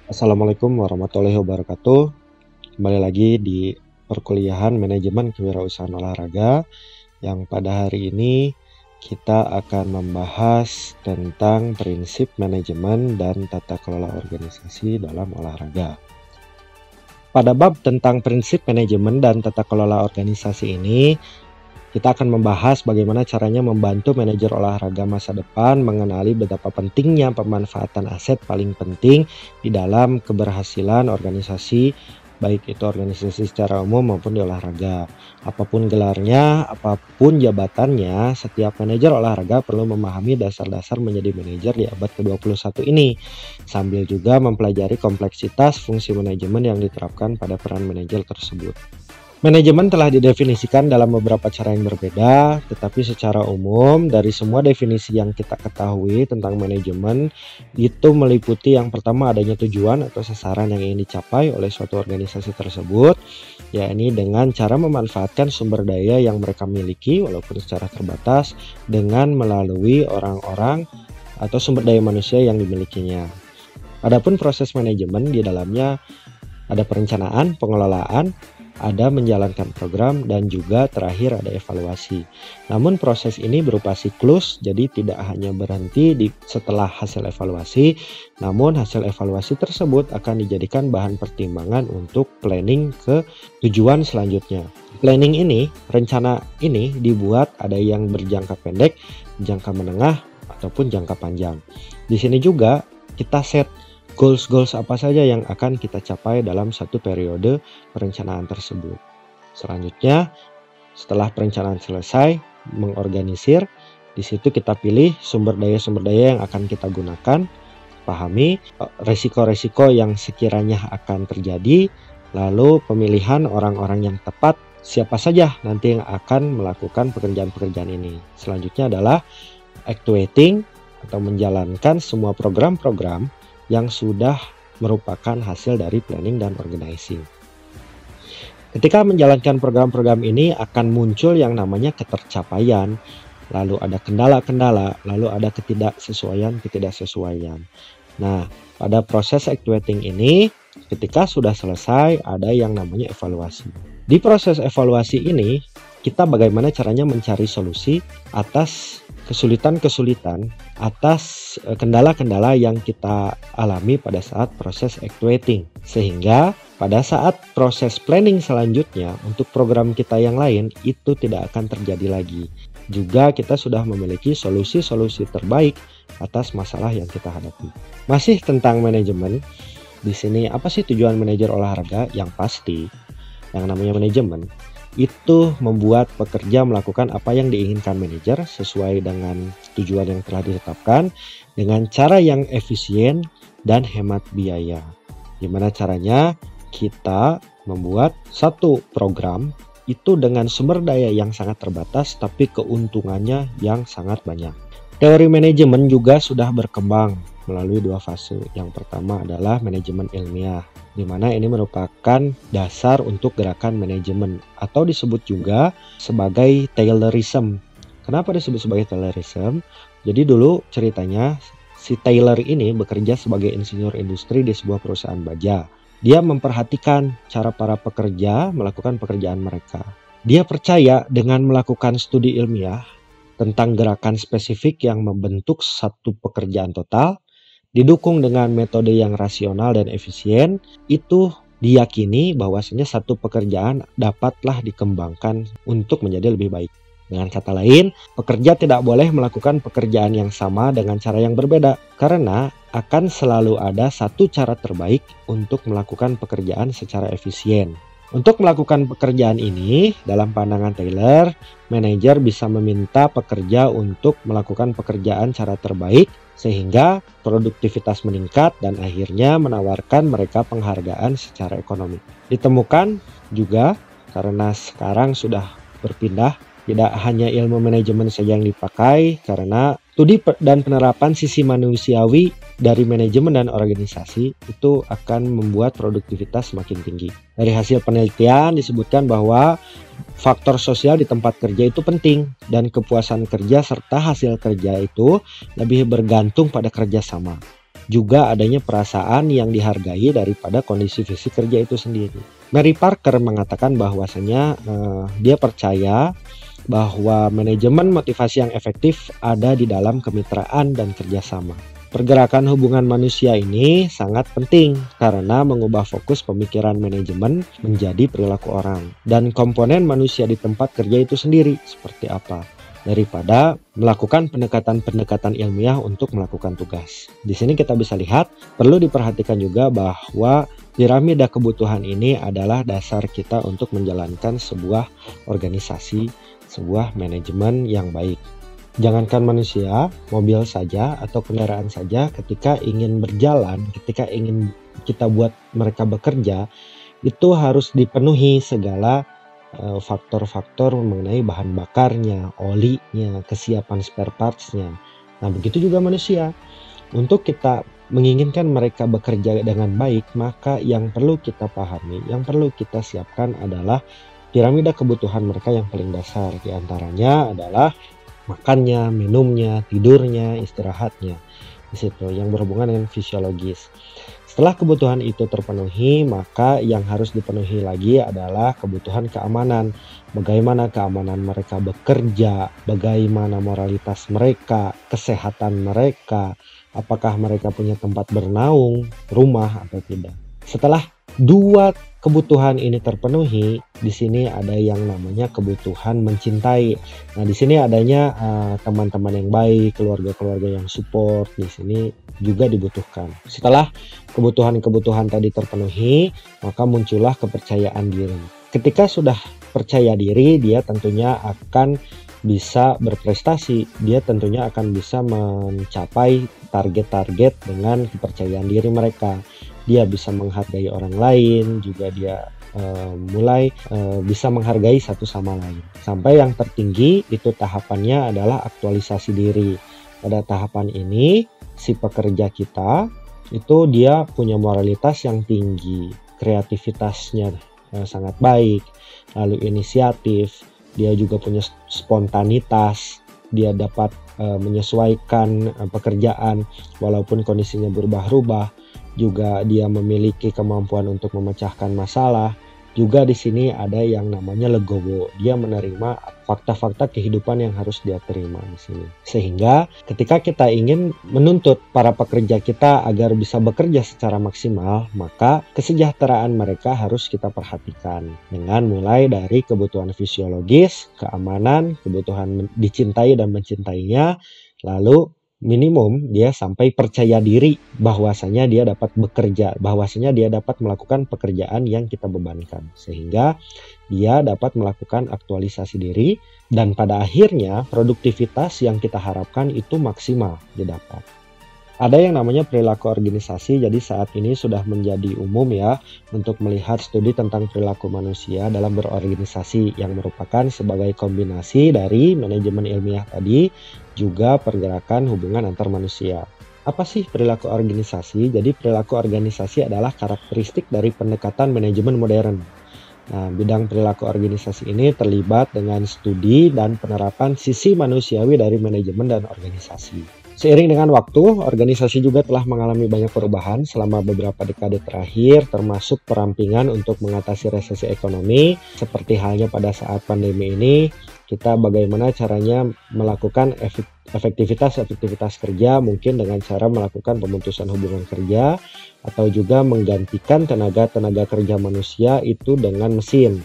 Assalamualaikum warahmatullahi wabarakatuh. Kembali lagi di perkuliahan manajemen kewirausahaan olahraga, yang pada hari ini kita akan membahas tentang prinsip manajemen dan tata kelola organisasi dalam olahraga. Pada bab tentang prinsip manajemen dan tata kelola organisasi ini, kita akan membahas bagaimana caranya membantu manajer olahraga masa depan mengenali betapa pentingnya pemanfaatan aset paling penting di dalam keberhasilan organisasi, baik itu organisasi secara umum maupun di olahraga. Apapun gelarnya, apapun jabatannya, setiap manajer olahraga perlu memahami dasar-dasar menjadi manajer di abad ke-21 ini, sambil juga mempelajari kompleksitas fungsi manajemen yang diterapkan pada peran manajer tersebut. Manajemen telah didefinisikan dalam beberapa cara yang berbeda, tetapi secara umum dari semua definisi yang kita ketahui tentang manajemen itu meliputi yang pertama adanya tujuan atau sasaran yang ingin dicapai oleh suatu organisasi tersebut, yakni dengan cara memanfaatkan sumber daya yang mereka miliki walaupun secara terbatas dengan melalui orang-orang atau sumber daya manusia yang dimilikinya. Adapun proses manajemen di dalamnya ada perencanaan, pengelolaan, ada menjalankan program, dan juga terakhir ada evaluasi. Namun proses ini berupa siklus, jadi tidak hanya berhenti setelah hasil evaluasi, namun hasil evaluasi tersebut akan dijadikan bahan pertimbangan untuk planning ke tujuan selanjutnya. Planning ini, rencana ini dibuat ada yang berjangka pendek, jangka menengah, ataupun jangka panjang. Di sini juga kita set goals apa saja yang akan kita capai dalam satu periode perencanaan tersebut. Selanjutnya, setelah perencanaan selesai, mengorganisir, di situ kita pilih sumber daya yang akan kita gunakan, pahami resiko-resiko yang sekiranya akan terjadi, lalu pemilihan orang-orang yang tepat, siapa saja nanti yang akan melakukan pekerjaan-pekerjaan ini. Selanjutnya adalah actuating atau menjalankan semua program-program yang sudah merupakan hasil dari planning dan organizing. Ketika menjalankan program-program ini akan muncul yang namanya ketercapaian, lalu ada kendala-kendala, lalu ada ketidaksesuaian. Nah, pada proses actuating ini, ketika sudah selesai ada yang namanya evaluasi. Di proses evaluasi ini, kita bagaimana caranya mencari solusi atas kesulitan-kesulitan, atas kendala-kendala yang kita alami pada saat proses actuating. Sehingga pada saat proses planning selanjutnya untuk program kita yang lain itu tidak akan terjadi lagi. Juga kita sudah memiliki solusi-solusi terbaik atas masalah yang kita hadapi. Masih tentang manajemen, di sini apa sih tujuan manajer olahraga? Yang pasti, yang namanya manajemen itu membuat pekerja melakukan apa yang diinginkan manajer sesuai dengan tujuan yang telah ditetapkan dengan cara yang efisien dan hemat biaya. Gimana caranya? Kita membuat satu program itu dengan sumber daya yang sangat terbatas tapi keuntungannya yang sangat banyak. Teori manajemen juga sudah berkembang melalui dua fase. Yang pertama adalah manajemen ilmiah, di mana ini merupakan dasar untuk gerakan manajemen atau disebut juga sebagai Taylorism. Kenapa disebut sebagai Taylorism? Jadi dulu ceritanya si Taylor ini bekerja sebagai insinyur industri di sebuah perusahaan baja. Dia memperhatikan cara para pekerja melakukan pekerjaan mereka. Dia percaya dengan melakukan studi ilmiah tentang gerakan spesifik yang membentuk satu pekerjaan total, didukung dengan metode yang rasional dan efisien, itu diyakini bahwasanya satu pekerjaan dapatlah dikembangkan untuk menjadi lebih baik. Dengan kata lain, pekerja tidak boleh melakukan pekerjaan yang sama dengan cara yang berbeda, karena akan selalu ada satu cara terbaik untuk melakukan pekerjaan secara efisien. Untuk melakukan pekerjaan ini, dalam pandangan Taylor, manajer bisa meminta pekerja untuk melakukan pekerjaan cara terbaik sehingga produktivitas meningkat dan akhirnya menawarkan mereka penghargaan secara ekonomi. Ditemukan juga karena sekarang sudah berpindah, tidak hanya ilmu manajemen saja yang dipakai karena Dan penerapan sisi manusiawi dari manajemen dan organisasi itu akan membuat produktivitas semakin tinggi. Dari hasil penelitian disebutkan bahwa faktor sosial di tempat kerja itu penting dan kepuasan kerja serta hasil kerja itu lebih bergantung pada kerjasama. Juga adanya perasaan yang dihargai daripada kondisi fisik kerja itu sendiri. Mary Parker mengatakan bahwasanya dia percaya bahwa manajemen motivasi yang efektif ada di dalam kemitraan dan kerjasama. Pergerakan hubungan manusia ini sangat penting karena mengubah fokus pemikiran manajemen menjadi perilaku orang. Dan komponen manusia di tempat kerja itu sendiri seperti apa, daripada melakukan pendekatan-pendekatan ilmiah untuk melakukan tugas. Di sini kita bisa lihat, perlu diperhatikan juga bahwa piramida kebutuhan ini adalah dasar kita untuk menjalankan sebuah organisasi, sebuah manajemen yang baik. Jangankan manusia, mobil saja atau kendaraan saja ketika ingin berjalan, ketika ingin kita buat mereka bekerja, itu harus dipenuhi segala faktor-faktor mengenai bahan bakarnya, olinya, kesiapan spare parts-nya. Nah, begitu juga manusia. Untuk kita menginginkan mereka bekerja dengan baik, maka yang perlu kita pahami, yang perlu kita siapkan adalah piramida kebutuhan mereka yang paling dasar. Di antaranya adalah makannya, minumnya, tidurnya, istirahatnya. Di situ yang berhubungan dengan fisiologis. Setelah kebutuhan itu terpenuhi, maka yang harus dipenuhi lagi adalah kebutuhan keamanan. Bagaimana keamanan mereka bekerja, bagaimana moralitas mereka, kesehatan mereka, apakah mereka punya tempat bernaung, rumah atau tidak. Setelah dua kebutuhan ini terpenuhi, di sini ada yang namanya kebutuhan mencintai. Nah, di sini adanya teman-teman yang baik, keluarga-keluarga yang support, di sini juga dibutuhkan. Setelah kebutuhan-kebutuhan tadi terpenuhi, maka muncullah kepercayaan diri. Ketika sudah percaya diri, dia tentunya akan bisa berprestasi. Dia tentunya akan bisa mencapai target-target dengan kepercayaan diri mereka. Dia bisa menghargai orang lain, juga dia mulai bisa menghargai satu sama lain. Sampai yang tertinggi itu tahapannya adalah aktualisasi diri. Pada tahapan ini, si pekerja kita itu dia punya moralitas yang tinggi, kreativitasnya sangat baik, lalu inisiatif, dia juga punya spontanitas, dia dapat menyesuaikan pekerjaan walaupun kondisinya berubah-ubah. Juga dia memiliki kemampuan untuk memecahkan masalah. Juga di sini ada yang namanya legowo. Dia menerima fakta-fakta kehidupan yang harus dia terima di sini. Sehingga ketika kita ingin menuntut para pekerja kita agar bisa bekerja secara maksimal, maka kesejahteraan mereka harus kita perhatikan. Dengan mulai dari kebutuhan fisiologis, keamanan, kebutuhan dicintai dan mencintainya, lalu minimum dia sampai percaya diri bahwasanya dia dapat bekerja, bahwasanya dia dapat melakukan pekerjaan yang kita bebankan, sehingga dia dapat melakukan aktualisasi diri dan pada akhirnya produktivitas yang kita harapkan itu maksimal didapat. Ada yang namanya perilaku organisasi, jadi saat ini sudah menjadi umum ya untuk melihat studi tentang perilaku manusia dalam berorganisasi yang merupakan sebagai kombinasi dari manajemen ilmiah tadi, juga pergerakan hubungan antar manusia. Apa sih perilaku organisasi? Jadi perilaku organisasi adalah karakteristik dari pendekatan manajemen modern. Nah, bidang perilaku organisasi ini terlibat dengan studi dan penerapan sisi manusiawi dari manajemen dan organisasi. Seiring dengan waktu, organisasi juga telah mengalami banyak perubahan selama beberapa dekade terakhir, termasuk perampingan untuk mengatasi resesi ekonomi. Seperti halnya pada saat pandemi ini, kita bagaimana caranya melakukan efektivitas kerja, mungkin dengan cara melakukan pemutusan hubungan kerja, atau juga menggantikan tenaga kerja manusia itu dengan mesin.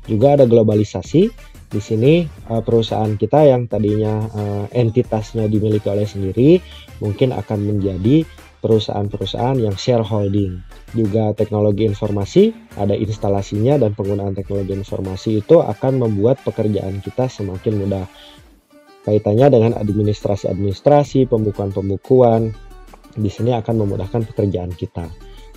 Juga ada globalisasi. Di sini perusahaan kita yang tadinya entitasnya dimiliki oleh sendiri mungkin akan menjadi perusahaan-perusahaan yang shareholding. Juga teknologi informasi, ada instalasinya dan penggunaan teknologi informasi itu akan membuat pekerjaan kita semakin mudah. Kaitannya dengan administrasi, pembukuan, di sini akan memudahkan pekerjaan kita.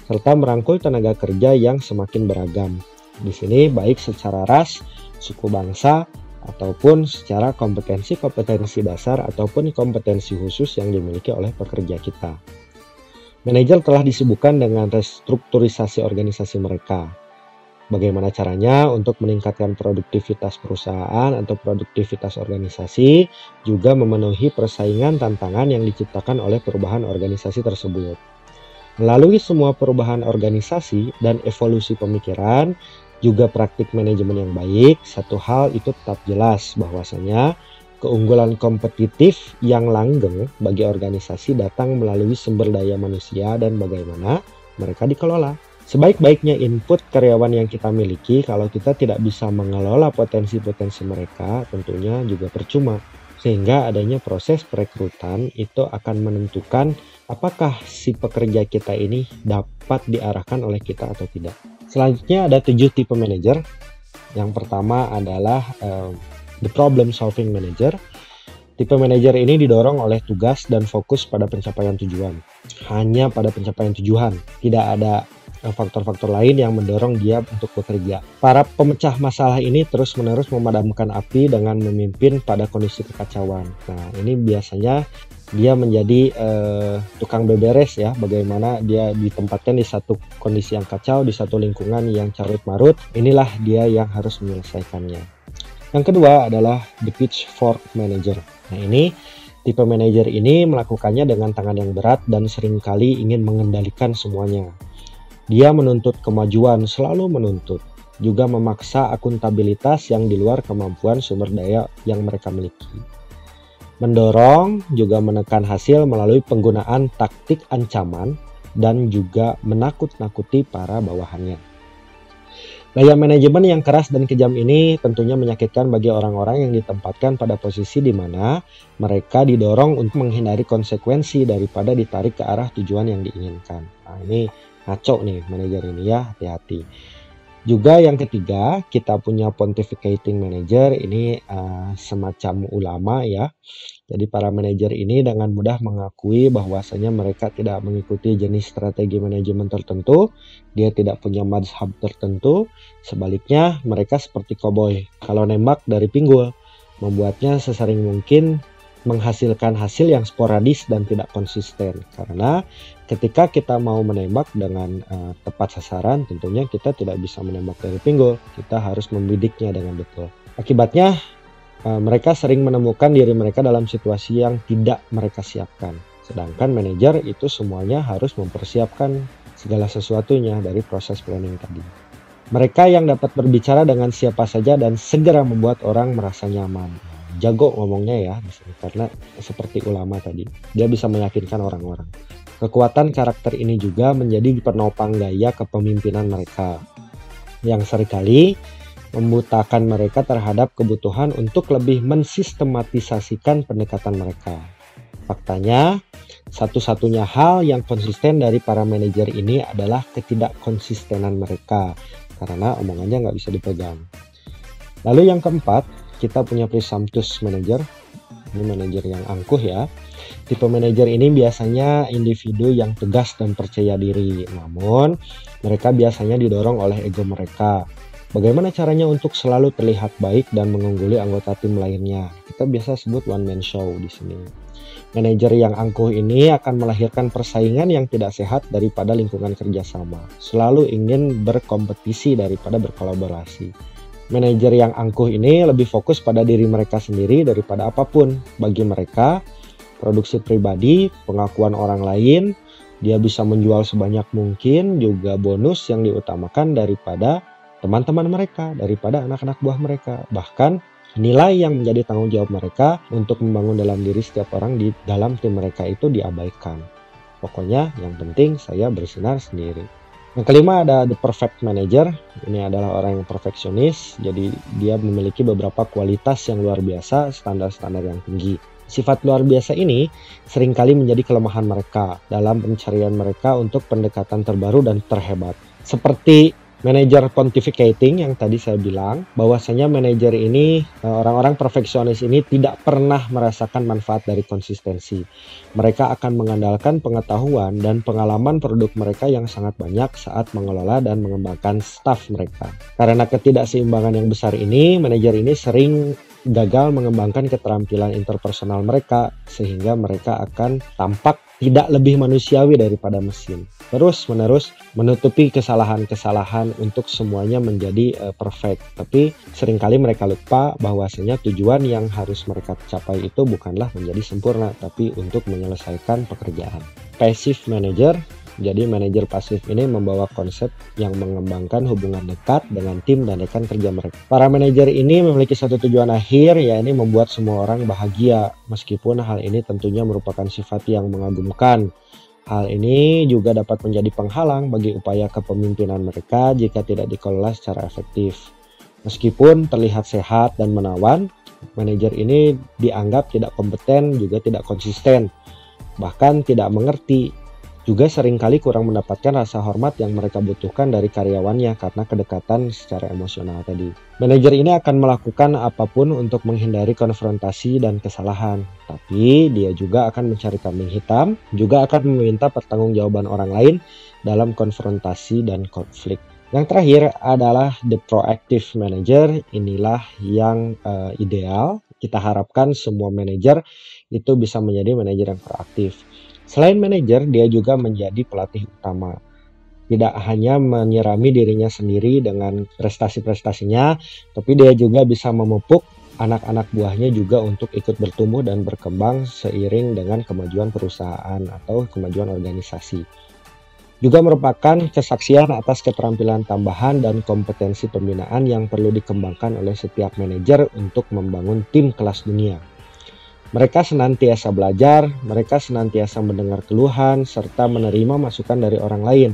Serta merangkul tenaga kerja yang semakin beragam. Di sini baik secara ras, suku bangsa, ataupun secara kompetensi-kompetensi dasar ataupun kompetensi khusus yang dimiliki oleh pekerja kita. Manajer telah disibukkan dengan restrukturisasi organisasi mereka. Bagaimana caranya untuk meningkatkan produktivitas perusahaan atau produktivitas organisasi, juga memenuhi persaingan tantangan yang diciptakan oleh perubahan organisasi tersebut. Melalui semua perubahan organisasi dan evolusi pemikiran, juga praktik manajemen yang baik, satu hal itu tetap jelas bahwasanya keunggulan kompetitif yang langgeng bagi organisasi datang melalui sumber daya manusia dan bagaimana mereka dikelola. Sebaik-baiknya input karyawan yang kita miliki, kalau kita tidak bisa mengelola potensi-potensi mereka, tentunya juga percuma. Sehingga adanya proses perekrutan itu akan menentukan apakah si pekerja kita ini dapat diarahkan oleh kita atau tidak. Selanjutnya ada 7 tipe manajer. Yang pertama adalah the problem solving manager. Tipe manajer ini didorong oleh tugas dan fokus pada pencapaian tujuan. Hanya pada pencapaian tujuan, tidak ada faktor-faktor lain yang mendorong dia untuk bekerja. Para pemecah masalah ini terus-menerus memadamkan api dengan memimpin pada kondisi kekacauan. Nah, ini biasanya dia menjadi tukang beberes ya, bagaimana dia ditempatkan di satu kondisi yang kacau, di satu lingkungan yang carut-marut. Inilah dia yang harus menyelesaikannya. Yang kedua adalah the pitchfork manager. Nah, ini tipe manajer ini melakukannya dengan tangan yang berat dan seringkali ingin mengendalikan semuanya. Dia menuntut kemajuan, selalu menuntut, juga memaksa akuntabilitas yang di luar kemampuan sumber daya yang mereka miliki. Mendorong juga menekan hasil melalui penggunaan taktik ancaman dan juga menakut-nakuti para bawahannya. Gaya manajemen yang keras dan kejam ini tentunya menyakitkan bagi orang-orang yang ditempatkan pada posisi di mana mereka didorong untuk menghindari konsekuensi daripada ditarik ke arah tujuan yang diinginkan. Nah, ini ngaco nih manajer ini ya, hati-hati. Juga yang ketiga, kita punya pontificating manager, ini semacam ulama ya. Jadi para manajer ini dengan mudah mengakui bahwasanya mereka tidak mengikuti jenis strategi manajemen tertentu, dia tidak punya mazhab tertentu, sebaliknya mereka seperti koboi, kalau nembak dari pinggul, membuatnya sesering mungkin menghasilkan hasil yang sporadis dan tidak konsisten. Karena ketika kita mau menembak dengan tepat sasaran, tentunya kita tidak bisa menembak dari pinggul, kita harus membidiknya dengan betul. Akibatnya mereka sering menemukan diri mereka dalam situasi yang tidak mereka siapkan. Sedangkan manajer itu semuanya harus mempersiapkan segala sesuatunya dari proses planning tadi. Mereka yang dapat berbicara dengan siapa saja dan segera membuat orang merasa nyaman. Jago ngomongnya ya di sini, karena seperti ulama tadi, dia bisa meyakinkan orang-orang. Kekuatan karakter ini juga menjadi penopang gaya kepemimpinan mereka, yang seringkali membutakan mereka terhadap kebutuhan untuk lebih mensistematisasikan pendekatan mereka. Faktanya, satu-satunya hal yang konsisten dari para manajer ini adalah ketidakkonsistenan mereka, karena omongannya nggak bisa dipegang. Lalu yang keempat, kita punya presumptuous manager. Ini manajer yang angkuh ya. Tipe manajer ini biasanya individu yang tegas dan percaya diri. Namun, mereka biasanya didorong oleh ego mereka. Bagaimana caranya untuk selalu terlihat baik dan mengungguli anggota tim lainnya? Kita biasa sebut one man show di sini. Manajer yang angkuh ini akan melahirkan persaingan yang tidak sehat daripada lingkungan kerjasama. Selalu ingin berkompetisi daripada berkolaborasi. Manajer yang angkuh ini lebih fokus pada diri mereka sendiri daripada apapun. Bagi mereka, produksi pribadi, pengakuan orang lain, dia bisa menjual sebanyak mungkin, juga bonus yang diutamakan daripada teman-teman mereka, daripada anak-anak buah mereka. Bahkan nilai yang menjadi tanggung jawab mereka untuk membangun dalam diri setiap orang di dalam tim mereka itu diabaikan. Pokoknya yang penting saya bersinar sendiri. Yang kelima ada the perfect manager. Ini adalah orang yang perfeksionis, jadi dia memiliki beberapa kualitas yang luar biasa, standar-standar yang tinggi. Sifat luar biasa ini seringkali menjadi kelemahan mereka dalam pencarian mereka untuk pendekatan terbaru dan terhebat. Seperti manajer pontificating yang tadi saya bilang, bahwasanya manajer ini, orang-orang perfeksionis ini tidak pernah merasakan manfaat dari konsistensi. Mereka akan mengandalkan pengetahuan dan pengalaman produk mereka yang sangat banyak saat mengelola dan mengembangkan staf mereka. Karena ketidakseimbangan yang besar ini, manajer ini sering gagal mengembangkan keterampilan interpersonal mereka, sehingga mereka akan tampak tidak lebih manusiawi daripada mesin. Terus-menerus menutupi kesalahan-kesalahan untuk semuanya menjadi perfect. Tapi seringkali mereka lupa bahwasanya tujuan yang harus mereka capai itu bukanlah menjadi sempurna, tapi untuk menyelesaikan pekerjaan. Passive manager. Jadi manajer pasif ini membawa konsep yang mengembangkan hubungan dekat dengan tim dan rekan kerja mereka. Para manajer ini memiliki satu tujuan akhir, yakni membuat semua orang bahagia. Meskipun hal ini tentunya merupakan sifat yang mengagumkan. Hal ini juga dapat menjadi penghalang bagi upaya kepemimpinan mereka jika tidak dikelola secara efektif. Meskipun terlihat sehat dan menawan, manajer ini dianggap tidak kompeten, juga tidak konsisten, bahkan tidak mengerti. Juga seringkali kurang mendapatkan rasa hormat yang mereka butuhkan dari karyawannya karena kedekatan secara emosional tadi. Manajer ini akan melakukan apapun untuk menghindari konfrontasi dan kesalahan, tapi dia juga akan mencari kambing hitam, juga akan meminta pertanggungjawaban orang lain dalam konfrontasi dan konflik. Yang terakhir adalah the proactive manager. Inilah yang ideal. Kita harapkan semua manajer itu bisa menjadi manajer yang proaktif. Selain manajer, dia juga menjadi pelatih utama. Tidak hanya menyirami dirinya sendiri dengan prestasi-prestasinya, tapi dia juga bisa memupuk anak-anak buahnya juga untuk ikut bertumbuh dan berkembang seiring dengan kemajuan perusahaan atau kemajuan organisasi. Juga merupakan kesaksian atas keterampilan tambahan dan kompetensi pembinaan yang perlu dikembangkan oleh setiap manajer untuk membangun tim kelas dunia. Mereka senantiasa belajar, mereka senantiasa mendengar keluhan, serta menerima masukan dari orang lain.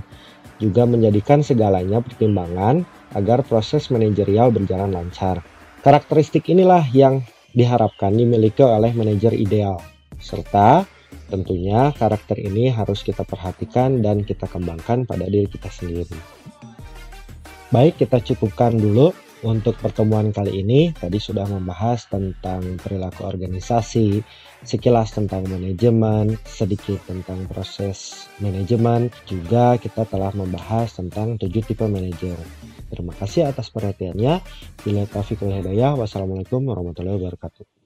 Juga menjadikan segalanya pertimbangan agar proses manajerial berjalan lancar. Karakteristik inilah yang diharapkan dimiliki oleh manajer ideal. Serta tentunya karakter ini harus kita perhatikan dan kita kembangkan pada diri kita sendiri. Baik, kita cukupkan dulu. Untuk pertemuan kali ini, tadi sudah membahas tentang perilaku organisasi, sekilas tentang manajemen, sedikit tentang proses manajemen, juga kita telah membahas tentang 7 tipe manajer. Terima kasih atas perhatiannya. Bila taufiq wal hidayah. Wassalamualaikum warahmatullahi wabarakatuh.